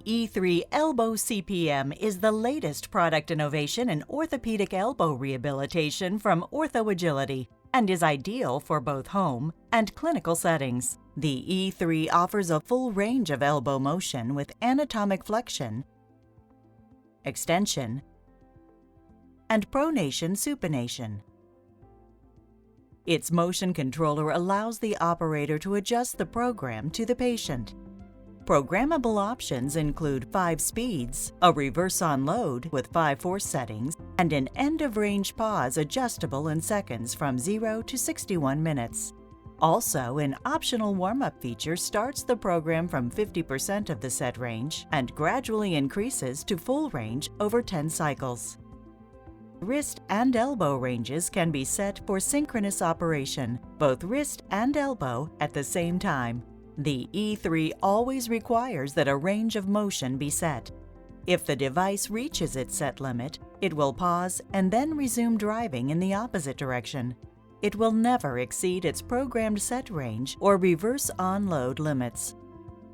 The E3 Elbow CPM is the latest product innovation in orthopedic elbow rehabilitation from OrthoAgility and is ideal for both home and clinical settings. The E3 offers a full range of elbow motion with anatomic flexion, extension, and pronation supination. Its motion controller allows the operator to adjust the program to the patient. Programmable options include 5 speeds, a reverse on load with 5 force settings, and an end-of-range pause adjustable in seconds from 0 to 61 minutes. Also, an optional warm-up feature starts the program from 50% of the set range and gradually increases to full range over 10 cycles. Wrist and elbow ranges can be set for synchronous operation, both wrist and elbow at the same time. The E3 always requires that a range of motion be set. If the device reaches its set limit, it will pause and then resume driving in the opposite direction. It will never exceed its programmed set range or reverse on-load limits.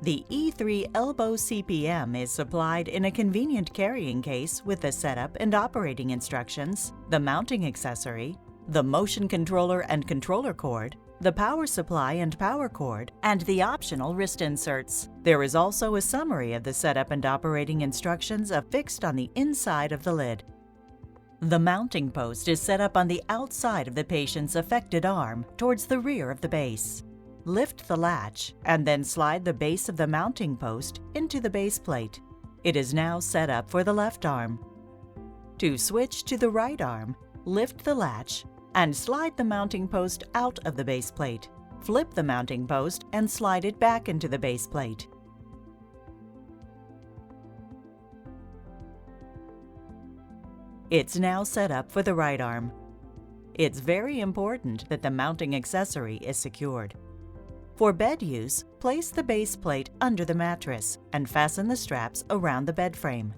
The E3 Elbow CPM is supplied in a convenient carrying case with the setup and operating instructions, the mounting accessory, the motion controller and controller cord, the power supply and power cord, and the optional wrist inserts. There is also a summary of the setup and operating instructions affixed on the inside of the lid. The mounting post is set up on the outside of the patient's affected arm towards the rear of the base. Lift the latch and then slide the base of the mounting post into the base plate. It is now set up for the left arm. To switch to the right arm, lift the latch and slide the mounting post out of the base plate. Flip the mounting post and slide it back into the base plate. It's now set up for the right arm. It's very important that the mounting accessory is secured. For bed use, place the base plate under the mattress and fasten the straps around the bed frame.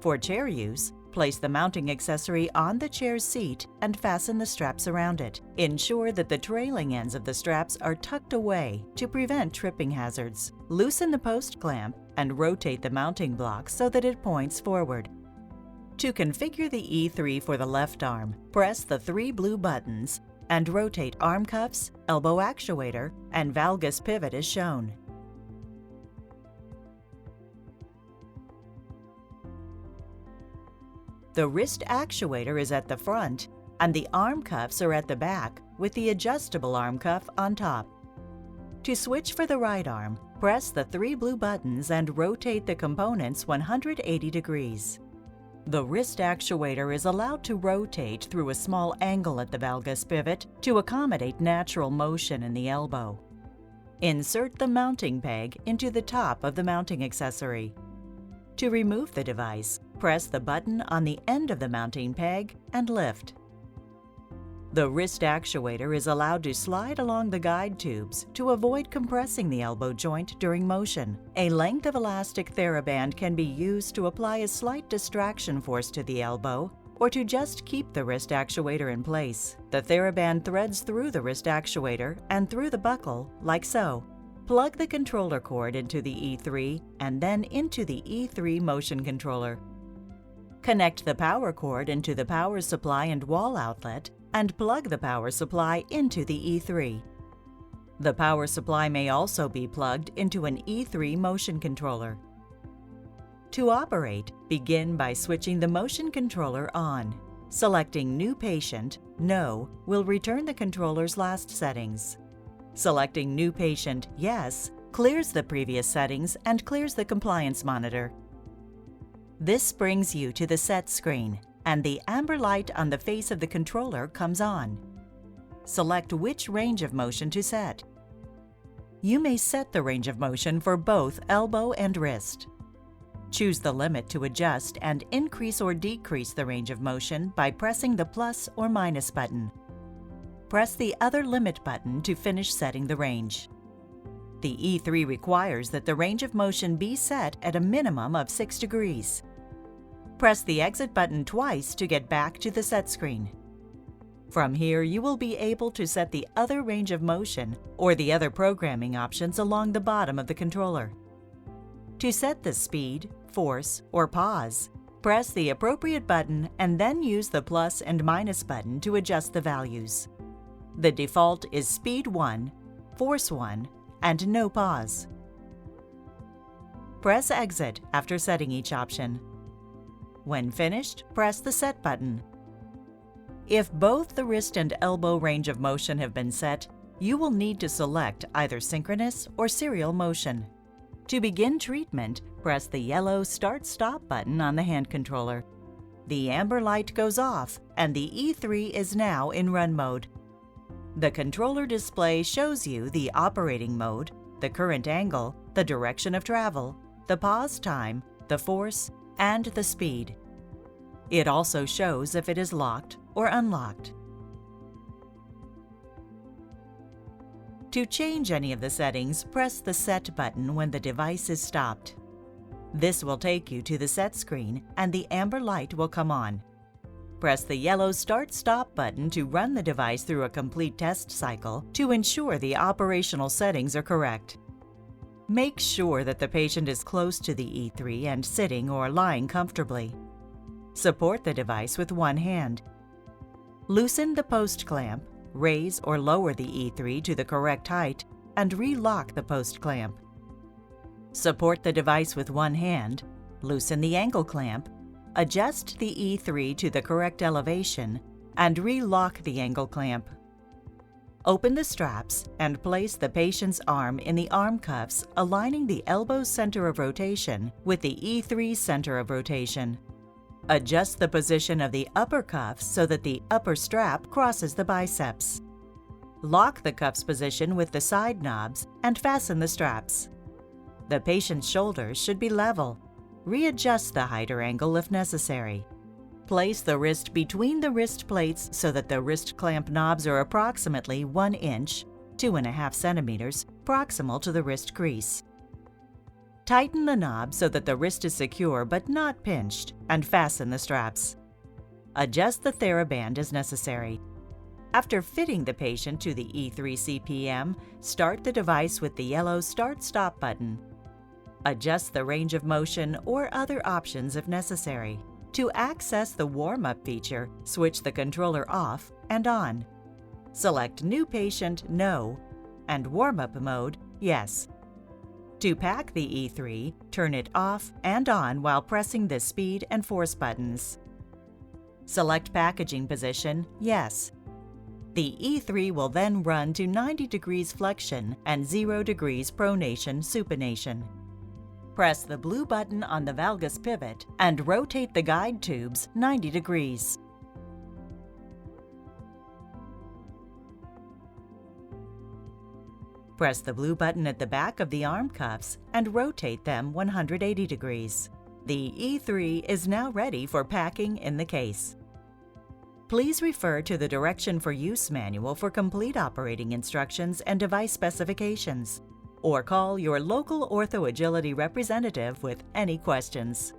For chair use, place the mounting accessory on the chair's seat and fasten the straps around it. Ensure that the trailing ends of the straps are tucked away to prevent tripping hazards. Loosen the post clamp and rotate the mounting block so that it points forward. To configure the E3 for the left arm, press the 3 blue buttons and rotate arm cuffs, elbow actuator, and valgus pivot as shown. The wrist actuator is at the front, and the arm cuffs are at the back with the adjustable arm cuff on top. To switch for the right arm, press the 3 blue buttons and rotate the components 180 degrees. The wrist actuator is allowed to rotate through a small angle at the valgus pivot to accommodate natural motion in the elbow. Insert the mounting peg into the top of the mounting accessory. To remove the device, press the button on the end of the mounting peg and lift. The wrist actuator is allowed to slide along the guide tubes to avoid compressing the elbow joint during motion. A length of elastic TheraBand can be used to apply a slight distraction force to the elbow or to just keep the wrist actuator in place. The TheraBand threads through the wrist actuator and through the buckle, like so. Plug the controller cord into the E3 and then into the E3 motion controller. Connect the power cord into the power supply and wall outlet and plug the power supply into the E3. The power supply may also be plugged into an E3 motion controller. To operate, begin by switching the motion controller on. Selecting New Patient, No, will return the controller's last settings. Selecting New Patient, Yes, clears the previous settings and clears the compliance monitor. This brings you to the set screen, and the amber light on the face of the controller comes on. Select which range of motion to set. You may set the range of motion for both elbow and wrist. Choose the limit to adjust and increase or decrease the range of motion by pressing the plus or minus button. Press the other limit button to finish setting the range. The E3 requires that the range of motion be set at a minimum of 6 degrees. Press the exit button twice to get back to the set screen. From here, you will be able to set the other range of motion or the other programming options along the bottom of the controller. To set the speed, force, or pause, press the appropriate button and then use the plus and minus button to adjust the values. The default is speed 1, force 1, and no pause. Press exit after setting each option. When finished, press the set button. If both the wrist and elbow range of motion have been set, you will need to select either synchronous or serial motion. To begin treatment, press the yellow Start-Stop button on the hand controller. The amber light goes off and the E3 is now in run mode. The controller display shows you the operating mode, the current angle, the direction of travel, the pause time, the force, and the speed. It also shows if it is locked or unlocked. To change any of the settings, press the Set button when the device is stopped. This will take you to the set screen and the amber light will come on. Press the yellow Start-Stop button to run the device through a complete test cycle to ensure the operational settings are correct. Make sure that the patient is close to the E3 and sitting or lying comfortably. Support the device with one hand. Loosen the post clamp, raise or lower the E3 to the correct height, and re-lock the post clamp. Support the device with one hand, loosen the ankle clamp, adjust the E3 to the correct elevation, and re-lock the ankle clamp. Open the straps and place the patient's arm in the arm cuffs, aligning the elbow's center of rotation with the E3's center of rotation. Adjust the position of the upper cuff so that the upper strap crosses the biceps. Lock the cuff's position with the side knobs and fasten the straps. The patient's shoulders should be level. Readjust the height or angle if necessary. Place the wrist between the wrist plates so that the wrist clamp knobs are approximately 1 inch, 2.5 centimeters, proximal to the wrist crease. Tighten the knob so that the wrist is secure but not pinched, and fasten the straps. Adjust the TheraBand as necessary. After fitting the patient to the E3 CPM, start the device with the yellow Start-Stop button. Adjust the range of motion or other options if necessary. To access the warm-up feature, switch the controller off and on. Select New Patient No and Warm-up mode Yes. To pack the E3, turn it off and on while pressing the speed and force buttons. Select packaging position Yes. The E3 will then run to 90 degrees flexion and 0 degrees pronation supination. Press the blue button on the valgus pivot and rotate the guide tubes 90 degrees. Press the blue button at the back of the arm cuffs and rotate them 180 degrees. The E3 is now ready for packing in the case. Please refer to the Direction for Use manual for complete operating instructions and device specifications, or call your local OrthoAgility representative with any questions.